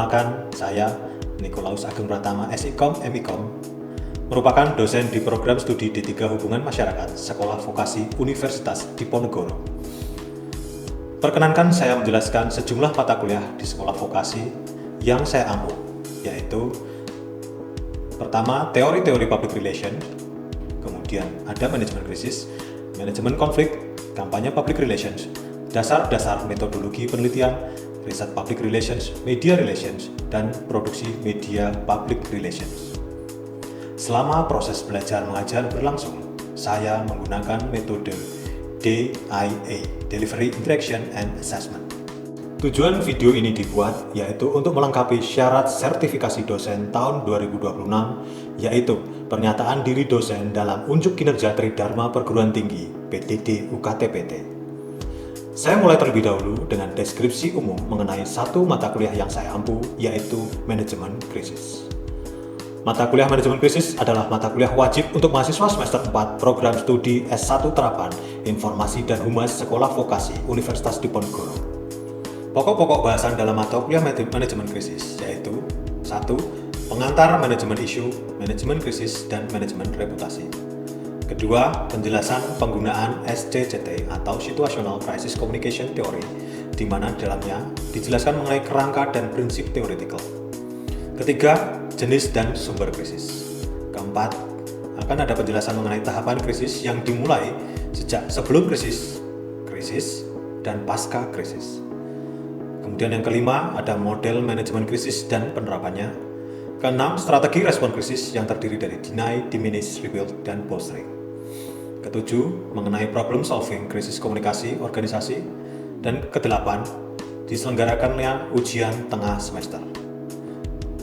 Perkenalkan, saya Nikolaus Ageng Pratama, SIKOM, MIKOM, merupakan dosen di program studi D3 Hubungan Masyarakat Sekolah Vokasi Universitas Diponegoro. Perkenankan saya menjelaskan sejumlah mata kuliah di sekolah vokasi yang saya ampu, yaitu pertama, teori-teori public relation, kemudian ada manajemen krisis, manajemen konflik, kampanye public relations, dasar-dasar metodologi penelitian, riset public relations, media relations, dan produksi media public relations. Selama proses belajar mengajar berlangsung, saya menggunakan metode DIA, Delivery, Interaction, and Assessment. Tujuan video ini dibuat yaitu untuk melengkapi syarat sertifikasi dosen tahun 2026, yaitu pernyataan diri dosen dalam unjuk kinerja Tridharma Perguruan Tinggi PTD UKT-PT. Saya mulai terlebih dahulu dengan deskripsi umum mengenai satu mata kuliah yang saya ampu, yaitu manajemen krisis. Mata kuliah manajemen krisis adalah mata kuliah wajib untuk mahasiswa semester 4 program studi S1 Terapan Informasi dan Humas Sekolah Vokasi Universitas Diponegoro. Pokok-pokok bahasan dalam mata kuliah manajemen krisis yaitu 1. Pengantar manajemen isu, manajemen krisis, dan manajemen reputasi. Kedua, penjelasan penggunaan SCCT atau Situational Crisis Communication Theory, di mana dalamnya dijelaskan mengenai kerangka dan prinsip theoretical. Ketiga, jenis dan sumber krisis. Keempat, akan ada penjelasan mengenai tahapan krisis yang dimulai sejak sebelum krisis, krisis, dan pasca krisis. Kemudian yang kelima, ada model manajemen krisis dan penerapannya. Keenam, strategi respon krisis yang terdiri dari deny, diminish, rebuild, dan bolstering. Ketujuh, mengenai problem solving krisis komunikasi organisasi. Dan kedelapan, diselenggarakannya ujian tengah semester.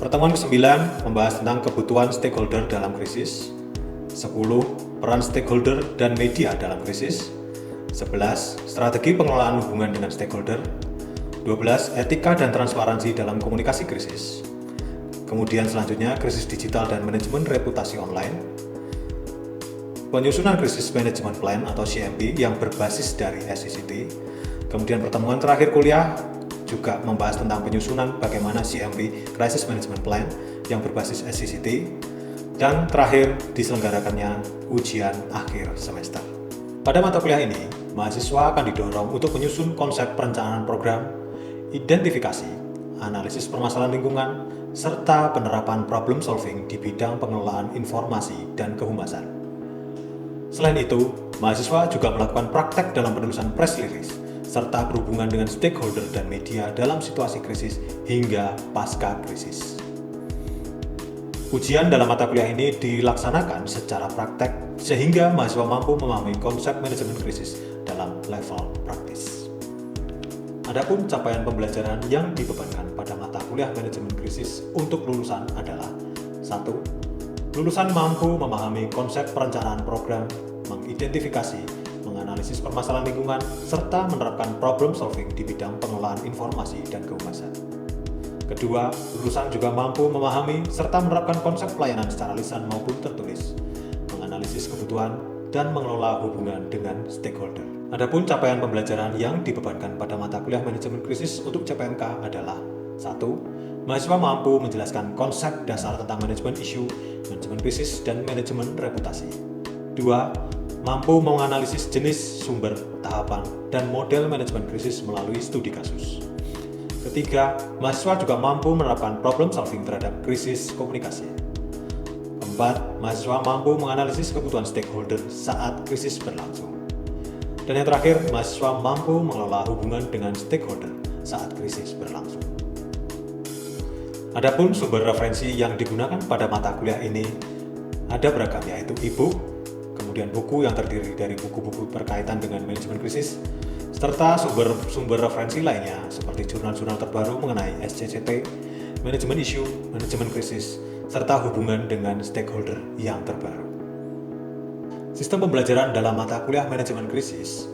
Pertemuan ke-9 membahas tentang kebutuhan stakeholder dalam krisis. 10. Peran stakeholder dan media dalam krisis. 11. Strategi pengelolaan hubungan dengan stakeholder. 12. Etika dan transparansi dalam komunikasi krisis. Kemudian selanjutnya, krisis digital dan manajemen reputasi online. Penyusunan krisis management plan atau CMP yang berbasis dari SCCT. Kemudian pertemuan terakhir kuliah juga membahas tentang penyusunan bagaimana CMP Crisis Management Plan yang berbasis SCCT. Dan terakhir, diselenggarakannya ujian akhir semester. Pada mata kuliah ini, mahasiswa akan didorong untuk menyusun konsep perencanaan program, identifikasi, analisis permasalahan lingkungan, serta penerapan problem solving di bidang pengelolaan informasi dan kehumasan. Selain itu, mahasiswa juga melakukan praktek dalam penulisan press release, serta berhubungan dengan stakeholder dan media dalam situasi krisis hingga pasca krisis. Ujian dalam mata kuliah ini dilaksanakan secara praktek sehingga mahasiswa mampu memahami konsep manajemen krisis dalam level praktis. Adapun capaian pembelajaran yang dibebankan pada mata kuliah manajemen krisis untuk lulusan adalah 1. Lulusan mampu memahami konsep perencanaan program, mengidentifikasi, menganalisis permasalahan lingkungan, serta menerapkan problem solving di bidang pengelolaan informasi dan kehumasan. Kedua, lulusan juga mampu memahami serta menerapkan konsep pelayanan secara lisan maupun tertulis, menganalisis kebutuhan, dan mengelola hubungan dengan stakeholder. Adapun capaian pembelajaran yang dibebankan pada mata kuliah manajemen krisis untuk CPMK adalah 1. Mahasiswa mampu menjelaskan konsep dasar tentang manajemen isu, manajemen krisis, dan manajemen reputasi. 2. Mampu menganalisis jenis, sumber, tahapan, dan model manajemen krisis melalui studi kasus. Ketiga, mahasiswa juga mampu menerapkan problem solving terhadap krisis komunikasi. 4. Mahasiswa mampu menganalisis kebutuhan stakeholder saat krisis berlangsung. Dan yang terakhir, mahasiswa mampu mengelola hubungan dengan stakeholder saat krisis berlangsung. Adapun sumber referensi yang digunakan pada mata kuliah ini ada beragam, yaitu e-book, kemudian buku yang terdiri dari buku-buku berkaitan dengan manajemen krisis, serta sumber referensi lainnya seperti jurnal-jurnal terbaru mengenai SCCT, manajemen isu, manajemen krisis, serta hubungan dengan stakeholder yang terbaru. Sistem pembelajaran dalam mata kuliah manajemen krisis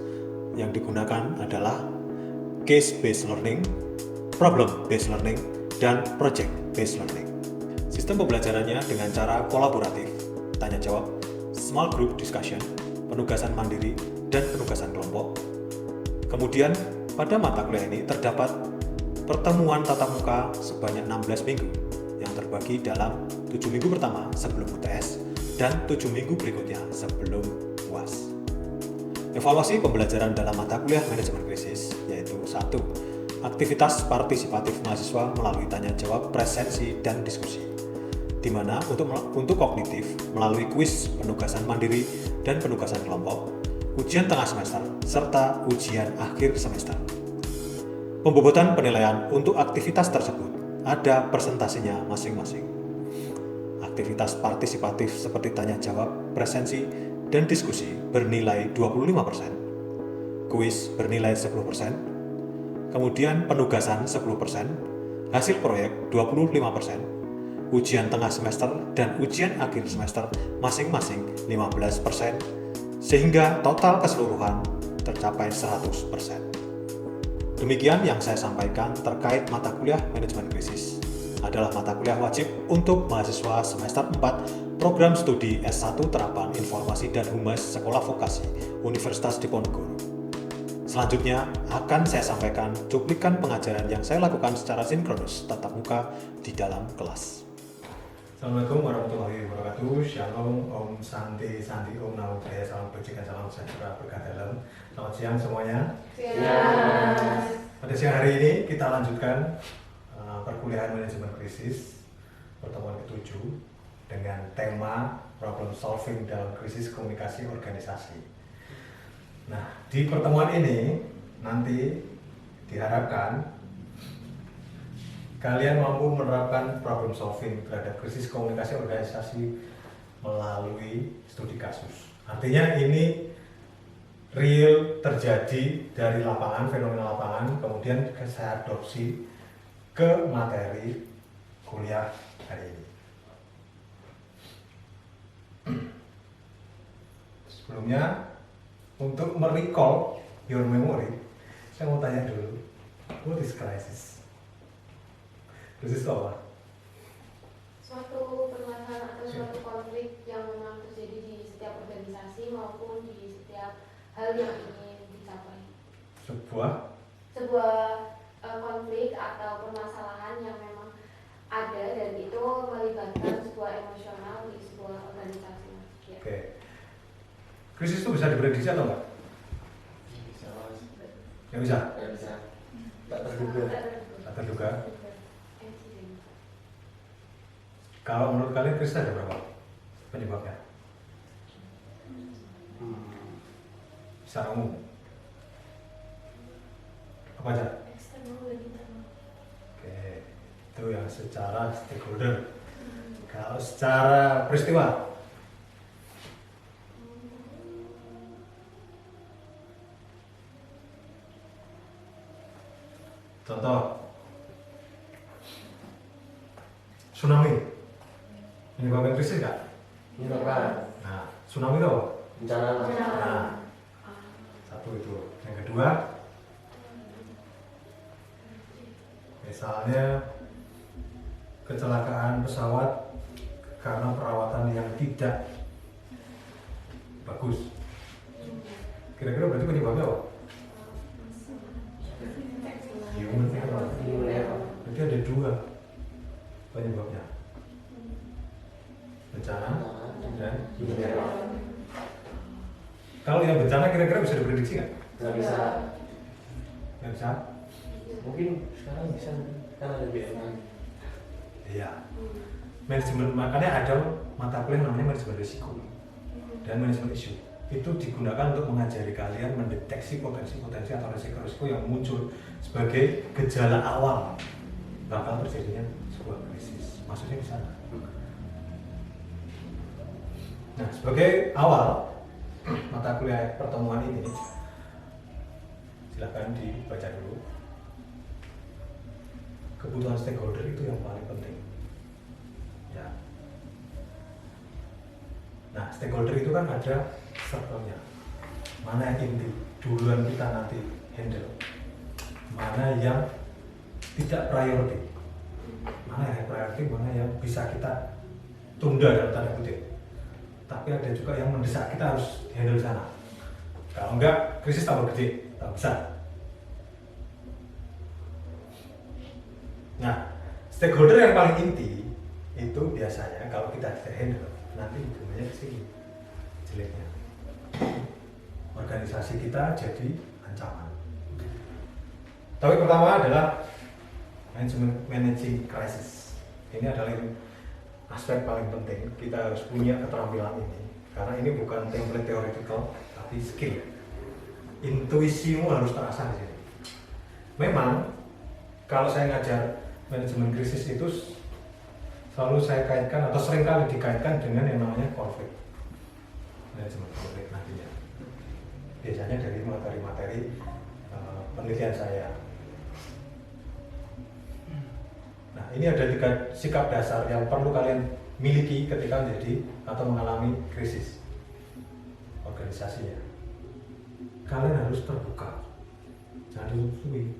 yang digunakan adalah case-based learning, problem-based learning, dan project-based learning. Sistem pembelajarannya dengan cara kolaboratif, tanya jawab, small group discussion, penugasan mandiri, dan penugasan kelompok. Kemudian, pada mata kuliah ini terdapat pertemuan tatap muka sebanyak 16 minggu yang terbagi dalam 7 minggu pertama sebelum UTS dan 7 minggu berikutnya sebelum UAS. Evaluasi pembelajaran dalam mata kuliah manajemen krisis yaitu 1. Aktivitas partisipatif mahasiswa melalui tanya jawab, presensi, dan diskusi, di mana untuk kognitif melalui kuis, penugasan mandiri, dan penugasan kelompok, ujian tengah semester, serta ujian akhir semester. Pembobotan penilaian untuk aktivitas tersebut ada presentasinya masing-masing. Aktivitas partisipatif seperti tanya jawab, presensi, dan diskusi bernilai 25%, kuis bernilai 10%, kemudian penugasan 10%, hasil proyek 25%, ujian tengah semester dan ujian akhir semester masing-masing 15%, sehingga total keseluruhan tercapai 100%. Demikian yang saya sampaikan terkait mata kuliah manajemen krisis. Adalah mata kuliah wajib untuk mahasiswa semester 4 program studi S1 Terapan Informasi dan Humas Sekolah Vokasi Universitas Diponegoro. Selanjutnya akan saya sampaikan cuplikan pengajaran yang saya lakukan secara sinkronus tatap muka di dalam kelas. Assalamualaikum warahmatullahi wabarakatuh. Shalom, Om Santi, Santi Om Namo Buddhaya, salam kebajikan, salam sejahtera, berkah dalam. Selamat siang semuanya. Pada siang hari ini kita lanjutkan perkuliahan manajemen krisis pertemuan ke-7 dengan tema problem solving dalam krisis komunikasi organisasi. Nah, di pertemuan ini nanti diharapkan kalian mampu menerapkan problem solving terhadap krisis komunikasi organisasi melalui studi kasus. Artinya ini real terjadi dari lapangan, fenomena lapangan, kemudian saya adopsi ke materi kuliah hari ini. Sebelumnya, untuk merecall your memory, saya mau tanya dulu, what is crisis? Krisis itu apa? Suatu permasalahan atau suatu konflik yang memang terjadi di setiap organisasi maupun di setiap hal yang ingin dicapai. Sebuah konflik atau permasalahan yang memang ada dan itu melibatkan sebuah emosional di sebuah organisasi. Ya. Oke. Krisis itu bisa diprediksi atau enggak? Bisa. Nggak bisa? Nggak bisa. Tak terduga. Tak terduga. Kalau menurut kalian krisis ada berapa penyebabnya? Secara umum. Apa aja? Oke, itu yang secara stakeholder. Kalau secara peristiwa, contoh tsunami menyebabkan krisis nggak? Menyebabkan. Nah, tsunami itu apa? Bencana. Nah, satu itu. Yang kedua, misalnya kecelakaan pesawat karena perawatan yang tidak bagus. Kira-kira berarti penyebabnya apa? Human error. Berarti ada dua penyebabnya, bencana dan human error. Kalau yang bencana kira-kira bisa diprediksi nggak? Nggak bisa. Nggak bisa? Mungkin sekarang bisa kan ada BMA. Iya. Manajemen, makanya ada mata kuliah namanya manajemen risiko dan manajemen isu. Itu digunakan untuk mengajari kalian mendeteksi potensi-potensi atau risiko-risiko yang muncul sebagai gejala awal bakal terjadinya sebuah krisis. Maksudnya di sana. Nah, sebagai awal mata kuliah pertemuan ini, silakan dibaca dulu. Kebutuhan stakeholder itu yang paling penting. Ya. Nah, stakeholder itu kan ada circle-nya. Mana yang inti duluan kita nanti handle, mana yang tidak priority, mana yang priority, mana yang bisa kita tunda dalam tanda kutip. Tapi ada juga yang mendesak, kita harus handle sana. Kalau enggak, krisis tambah gede, tambah besar. Nah, stakeholder yang paling inti itu biasanya kalau kita tidak handle nanti hubungannya ke sini jeleknya. Organisasi kita jadi ancaman. Topik pertama adalah managing crisis. Ini adalah aspek paling penting. Kita harus punya keterampilan ini karena ini bukan template theoretical tapi skill. Intuisimu harus terasa di sini. Memang kalau saya ngajar manajemen krisis itu selalu saya kaitkan atau seringkali dikaitkan dengan yang namanya konflik. Manajemen konflik nantinya. Biasanya dari materi-materi penelitian saya. Nah, ini ada 3 sikap dasar yang perlu kalian miliki ketika menjadi atau mengalami krisis organisasinya. Kalian harus terbuka, jangan ditutupi.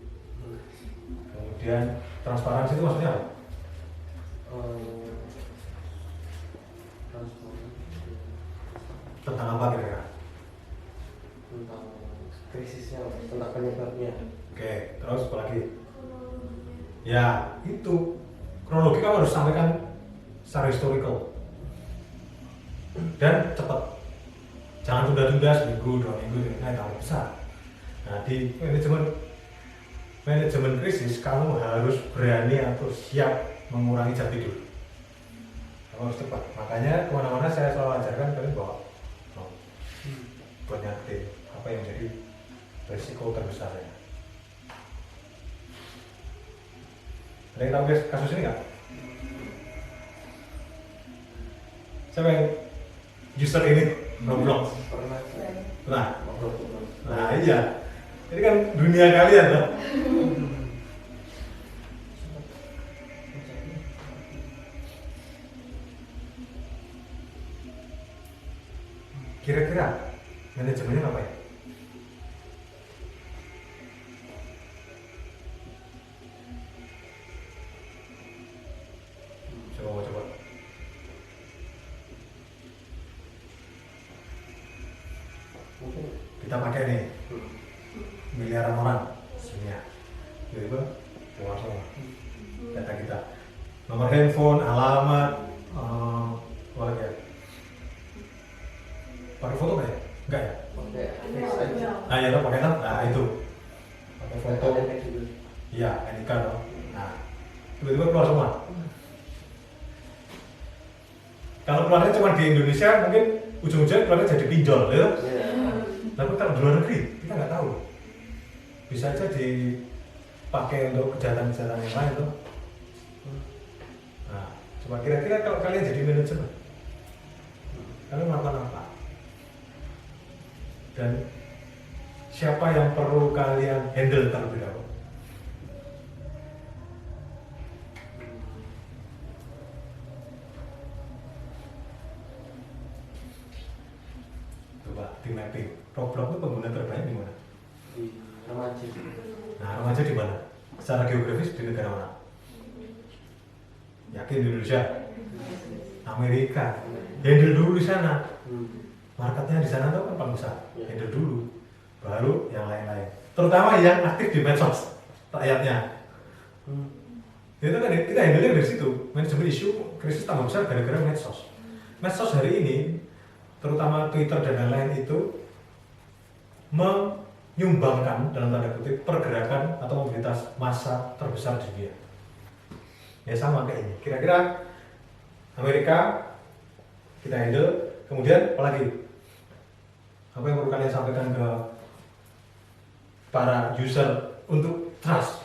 Kemudian transparansi itu maksudnya apa? Tentang apa kira-kira? Tentang krisisnya, tentang penyebabnya. Oke, terus apa lagi? Ya, itu kronologi kamu harus sampaikan secara historical dan cepat. Jangan tunda-tunda seminggu, 2 minggu, kalau besar. Nah, di manajemen krisis kamu harus berani atau siap mengurangi jam tidur. Kamu harus cepat. Makanya kemana-mana saya selalu ajarkan kalian bahwa buat nyatin apa yang jadi risiko terbesarnya. Ada yang tahu guys kasus ini nggak? Siapa yang user ini Roblox? Pernah. Nah, nah iya. Ini kan dunia kalian loh. Kira-kira manajemennya apa ya? Coba. Mungkin Kita pakai nih miliaran orang sebenarnya. Jadi keluar semua data kita. Nomor handphone, alamat, apa lagi ya? Pakai foto nggak ya? Enggak ya? pakai teks aja. Nah ya lo pakai nah itu pakai foto. Ada teks juga. Iya, ID card loh. Nah, tiba-tiba keluar semua. Kalau keluarnya cuma di Indonesia, mungkin ujung-ujungnya keluarnya jadi pinjol, ya. Iya. Tapi kalau di luar negeri, kita nggak tahu. Bisa aja dipakai untuk kejahatan-kejahatan yang lain tuh. Nah, coba kira-kira kalau kalian jadi manajer, kalian melakukan apa? Dan siapa yang perlu kalian handle terlebih dahulu? Coba di mapping. Roblox itu pengguna terbanyak di mana? Di remaja. Nah, remaja di mana? Secara geografis di negara mana? Yakin di Indonesia? Amerika. Handle dulu di sana. Marketnya di sana tuh kan paling besar. Handle dulu. Baru yang lain-lain. Terutama yang aktif di medsos rakyatnya. Itu kan kita handle dari situ. Manajemen isu krisis tambah besar gara-gara medsos. Medsos hari ini, terutama Twitter dan lain-lain itu menyumbangkan dalam tanda kutip pergerakan atau mobilitas massa terbesar di dunia. Ya sama kayak ini. Kira-kira Amerika kita handle, kemudian apalagi? Apa yang perlu kalian sampaikan ke para user untuk trust?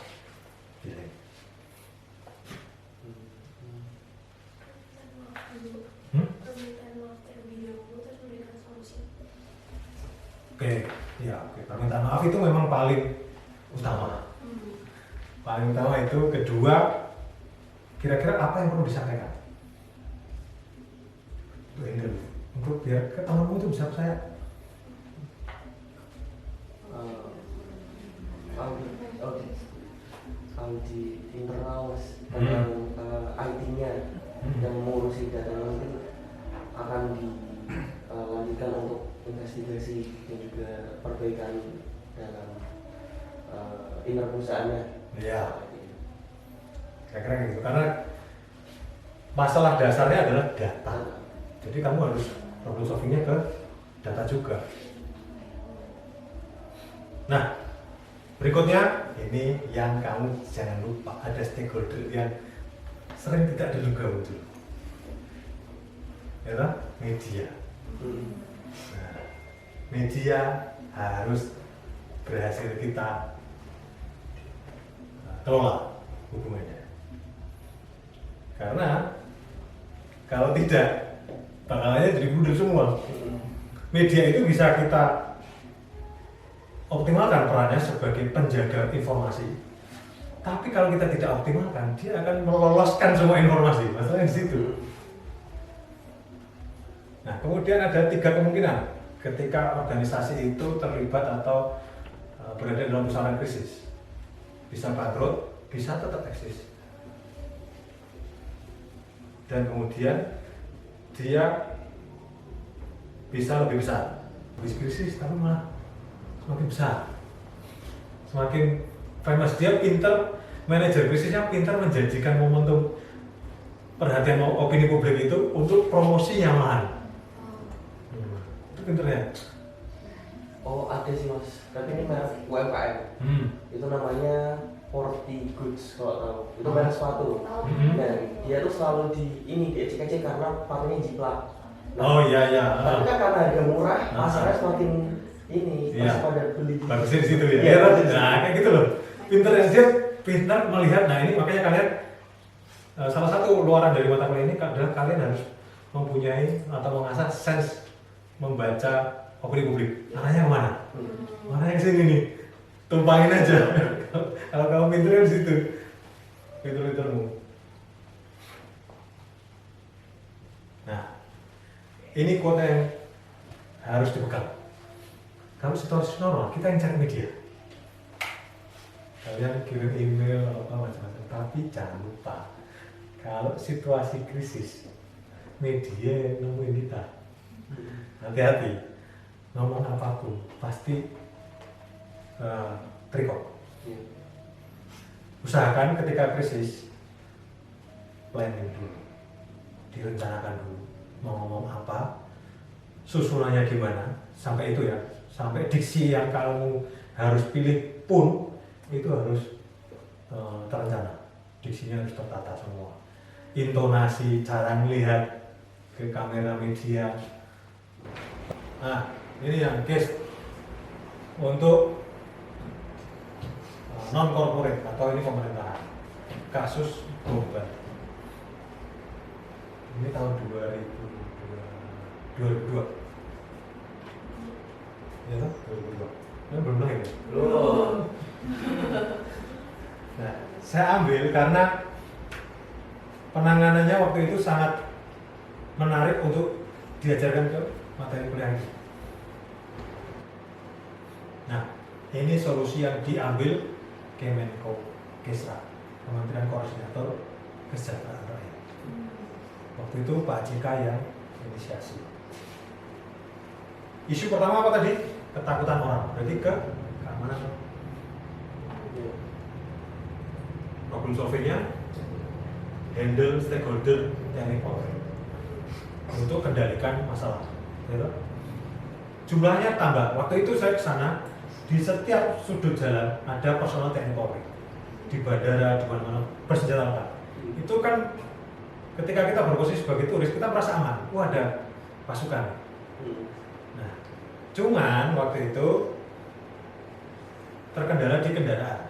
Oke, ya, permintaan maaf itu memang paling utama. Paling utama itu. Kedua, kira-kira apa yang perlu disampaikan? Untuk biar ke temanmu itu bisa percaya. Kalau di internal tentang IT-nya yang mengurusi data mungkin akan dilanjutkan untuk investigasi dan juga perbaikan dalam inner perusahaannya. Ya. Kira-kira gitu. Karena masalah dasarnya adalah data. Jadi kamu harus problem solvingnya ke data juga. Nah, berikutnya ini yang kamu jangan lupa, ada stakeholder yang sering tidak diduga muncul. Ya toh? Media. Nah, media harus berhasil kita kelola hubungannya. Karena kalau tidak, bakalannya jadi blunder semua. Media itu bisa kita optimalkan perannya sebagai penjaga informasi. Tapi kalau kita tidak optimalkan, dia akan meloloskan semua informasi. Masalahnya di situ. Nah, kemudian ada 3 kemungkinan ketika organisasi itu terlibat atau berada dalam pusaran krisis. Bisa bangkrut, bisa tetap eksis. Dan kemudian dia bisa lebih besar. Habis krisis, tapi malah semakin besar, semakin famous. Dia pinter, manajer bisnisnya pinter menjanjikan momentum perhatian opini publik itu untuk promosi yang mahal. Itu pinternya. Oh ada sih mas, tapi ini merek UMKM. Itu namanya Forty Goods kalau tahu. Itu merek sepatu. Nah dia tuh selalu diecek-ecek karena sepatunya jiplak. Oh iya. Tapi kan karena harga murah, pasarnya semakin masih pada beli. Bagusnya di situ ya. Iya, nah kayak gitu loh. Pinter dia pinter melihat. Nah ini makanya kalian salah satu luaran dari mata kuliah ini adalah kalian harus mempunyai atau mengasah sense membaca opini publik. Arahnya kemana? Arahnya ke sini nih. Tumpangin aja. Kalau kamu pinternya di situ. Pinter-pintermu. Nah, ini quote yang harus dipegang. Kalau situasi normal, kita yang cari media. Kalian kirim email apa macam-macam, tapi jangan lupa kalau situasi krisis, media yang nemuin kita. Hati-hati, ngomong apapun pasti record. Usahakan ketika krisis planning dulu, direncanakan dulu mau ngomong apa, susunannya gimana, sampai itu ya. Sampai diksi yang kamu harus pilih pun itu harus terencana. Diksinya harus tertata semua. Intonasi, cara melihat ke kamera media. Nah, ini yang case untuk non corporate atau ini pemerintahan. Kasus Boban. Ini tahun 2002. Ya toh, 2002. Ini belum lahir ya? Belum. Nah, saya ambil karena penanganannya waktu itu sangat menarik untuk diajarkan ke materi kuliah ini. Nah, ini solusi yang diambil Kemenko Kesra, Kementerian Koordinator Kesejahteraan Rakyat. Waktu itu Pak JK yang inisiasi. Isu pertama apa tadi? Ketakutan orang, berarti ke keamanan. Problem solvingnya handle stakeholder TNI Polri untuk kendalikan masalah. Ya, jumlahnya tambah. Waktu itu saya ke sana, di setiap sudut jalan ada personel TNI Polri, di bandara, di mana-mana bersenjata. Itu kan ketika kita berposisi sebagai turis, kita merasa aman. Wah, ada pasukan. Nah, cuman waktu itu terkendala di kendaraan.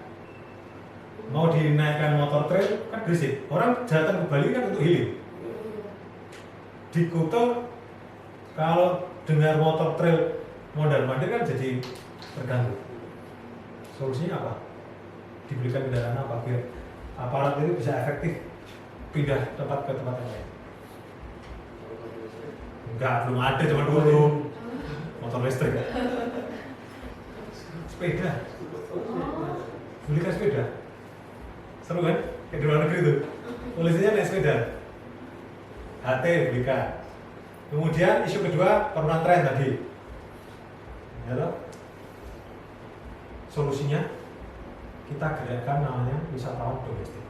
Mau dinaikkan motor trail kan berisik. Orang datang ke Bali kan untuk healing. Di Kuta kalau dengar motor trail mondar-mandir kan jadi terganggu. Solusinya apa? Diberikan kendaraan apa biar aparat itu bisa efektif pindah tempat ke tempat yang lain. Enggak, belum ada, cuma dulu motor listrik. Sepeda. Belikan sepeda. Seru kan? Kayak di luar negeri tuh. Polisinya naik sepeda. HT belikan. Kemudian isu kedua penurunan tren tadi. Ya, solusinya kita gerakkan namanya wisatawan domestik.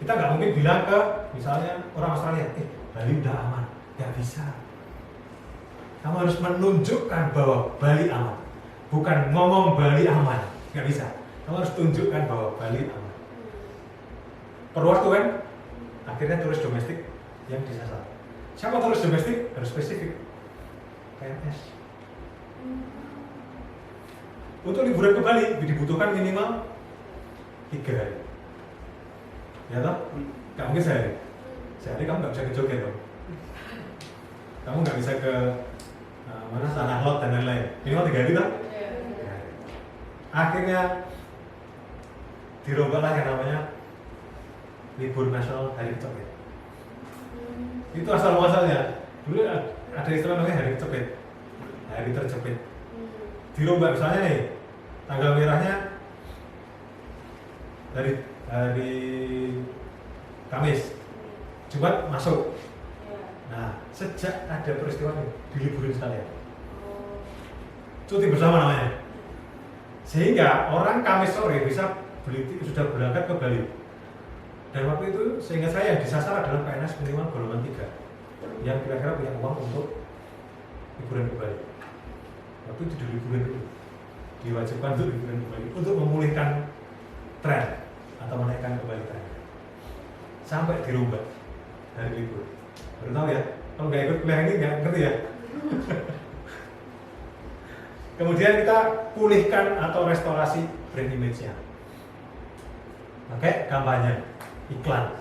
Kita nggak mungkin bilang ke misalnya orang Australia, Bali udah aman, nggak bisa. Kamu harus menunjukkan bahwa Bali aman, bukan ngomong Bali aman, nggak bisa. Kamu harus tunjukkan bahwa Bali aman. Perlu waktu kan? Akhirnya turis domestik yang disasar. Siapa turis domestik? Harus spesifik. PNS. Untuk liburan ke Bali dibutuhkan minimal 3 hari. Ya toh? Gak mungkin sehari. Sehari kamu nggak bisa ke Jogja dong. Kamu nggak bisa ke mana Tanah Lot dan lain-lain. Minimal 3 hari toh? Akhirnya dirombaklah yang namanya libur nasional hari kecopet. Itu asal muasalnya. Dulu ada istilah namanya hari kecopet, hari terjepit. Dirombak misalnya nih, tanggal merahnya dari Kamis, Jumat masuk. Nah, sejak ada peristiwa ini diliburin sekalian. Cuti bersama namanya. Sehingga orang Kamis sore bisa sudah berangkat ke Bali. Dan waktu itu seingat saya yang disasar adalah PNS minimal golongan 3 yang kira-kira punya uang untuk liburan ke Bali. Waktu itu diliburin dulu, diwajibkan untuk liburan ke Bali untuk memulihkan tren atau menaikkan kembali tren sampai dirubah hari libur. Baru tahu ya, kalau nggak ikut kuliah ini nggak ngerti ya. Kemudian kita pulihkan atau restorasi brand image-nya. Oke, kampanye, iklan,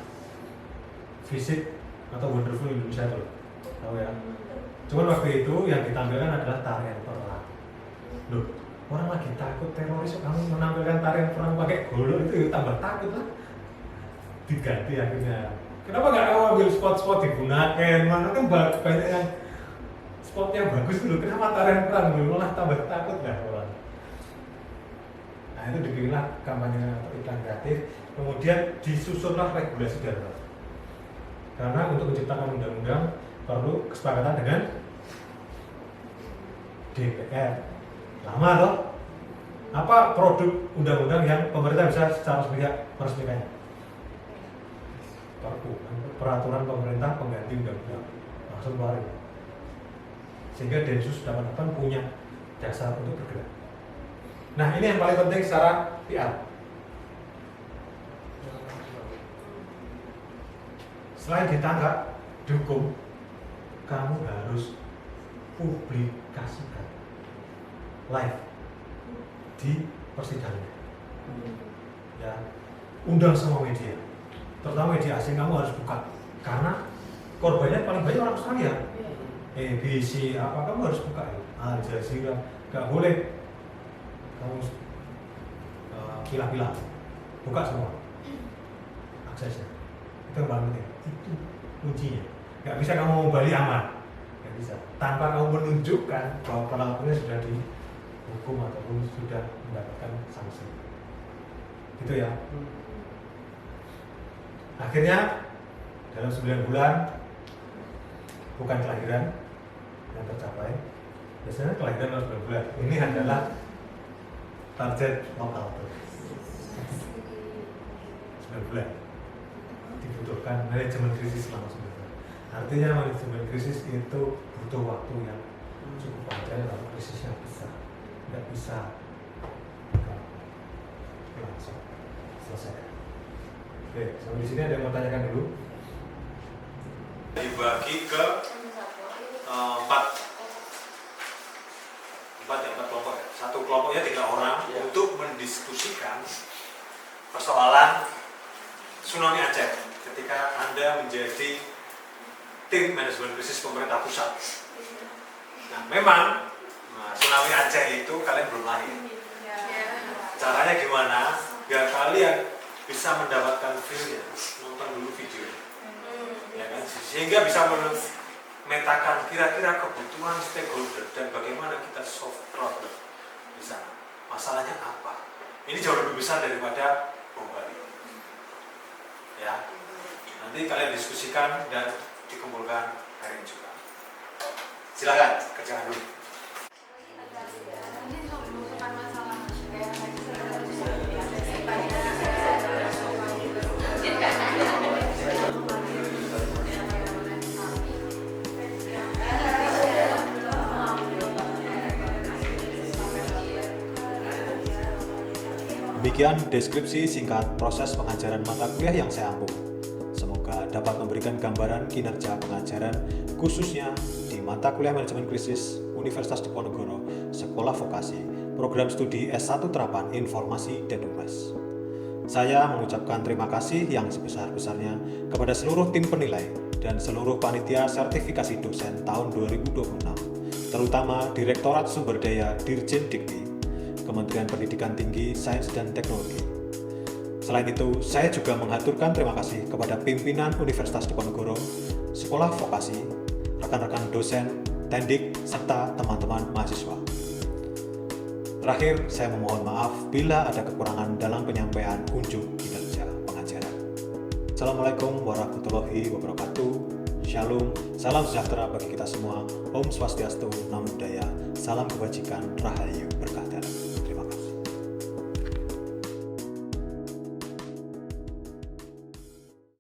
visit atau wonderful Indonesia tuh, tahu ya. Cuman waktu itu yang ditampilkan adalah tarian perang. Loh, orang lagi takut teroris, kamu menampilkan tarian perang pakai golok itu tambah takut lah. Diganti akhirnya. Kenapa nggak kamu ambil spot-spot digunakan? Mana kan banyak yang spot yang bagus dulu. Kenapa tarian perang dulu malah tambah takut lah orang. Nah itu dibikinlah kampanye atau iklan kreatif. Kemudian disusunlah regulasi darurat. Karena untuk menciptakan undang-undang perlu kesepakatan dengan DPR. Lama loh. Apa produk undang-undang yang pemerintah bisa secara sepihak meresmikannya? Perpu, peraturan pemerintah pengganti undang-undang. Langsung keluarin. Sehingga Densus 88 punya dasar untuk bergerak. Nah ini yang paling penting secara PR. Selain ditangkap, dihukum, kamu harus publikasikan live di persidangan. Ya, undang semua media, terutama media asing kamu harus buka, karena korbannya paling banyak orang Australia. ABC apa kamu harus buka ya, Al Jazeera, nggak boleh kamu pilah-pilah, buka semua aksesnya. Itu yang paling penting, itu kuncinya. Nggak bisa kamu mau Bali aman, nggak bisa tanpa kamu menunjukkan bahwa pelakunya sudah dihukum ataupun sudah mendapatkan sanksi. Gitu ya. Akhirnya dalam 9 bulan bukan kelahiran yang tercapai. Biasanya kelahiran dalam 9 bulan. Ini adalah target lokal tuh. 9 bulan dibutuhkan manajemen krisis selama 9 bulan. Artinya manajemen krisis itu butuh waktu yang cukup panjang kalau krisisnya besar, nggak bisa langsung selesai. Oke, sampai di sini ada yang mau tanyakan dulu? Dibagi ke 4 kelompok ya. Satu kelompoknya 3 orang untuk mendiskusikan persoalan tsunami Aceh ketika Anda menjadi tim manajemen krisis pemerintah pusat. Nah, memang tsunami Aceh itu kalian belum lahir. Caranya gimana? Biar kalian bisa mendapatkan feel-nya, nonton dulu video. Ya kan? Sehingga bisa memetakan kira-kira kebutuhan stakeholder dan bagaimana kita solve problem di sana. Masalahnya apa? Ini jauh lebih besar daripada bom Bali. Ya, nanti kalian diskusikan dan dikumpulkan hari ini juga. Silakan kerjakan dulu. Demikian deskripsi singkat proses pengajaran mata kuliah yang saya ampuh. Semoga dapat memberikan gambaran kinerja pengajaran khususnya di mata kuliah Manajemen Krisis Universitas Diponegoro, Sekolah Vokasi, Program Studi S1 Terapan Informasi dan Humas. Saya mengucapkan terima kasih yang sebesar-besarnya kepada seluruh tim penilai dan seluruh panitia sertifikasi dosen tahun 2026, terutama Direktorat Sumber Daya Dirjen Dikti, Kementerian Pendidikan Tinggi, Sains dan Teknologi. Selain itu, saya juga mengaturkan terima kasih kepada pimpinan Universitas Diponegoro, Sekolah Vokasi, rekan-rekan dosen, tendik, serta teman-teman mahasiswa. Terakhir, saya memohon maaf bila ada kekurangan dalam penyampaian unjuk kinerja pengajaran. Assalamualaikum warahmatullahi wabarakatuh. Shalom, salam sejahtera bagi kita semua. Om Swastiastu, Namo Buddhaya, salam kebajikan, Rahayu.